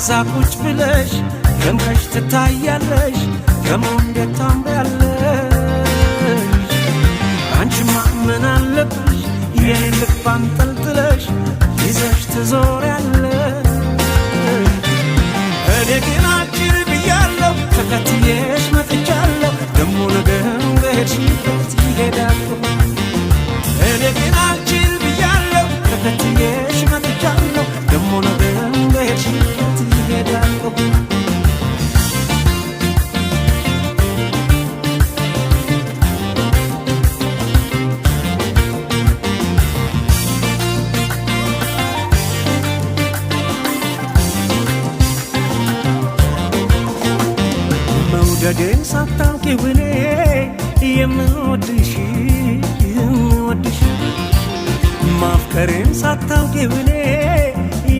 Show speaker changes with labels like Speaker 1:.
Speaker 1: ዛቁጭ ብለሽ ደምቀሽ ትታያለሽ ከመንገድ ታምሪያለሽ አንቺማ ምን አለብሽ የኔን ልብ አንጠልጥለሽ ይዘሽ ትዞሪያለሽ እኔ ግን አጭር ብያለሁ ተከትዬሽ መጥቻለሁ ደሞ ነገም በሄድሽበት ይሄዳለሁ እኔ ግን አጭር ብያለሁ ተከትዬሽ መጥቻለሁ ደሞ ነገም በሄድሽበት ይሄዳለሁ መውደዴን ሳታውቂው እኔ የምወድሽ ማፍቀሬን ሳታውቂው እኔ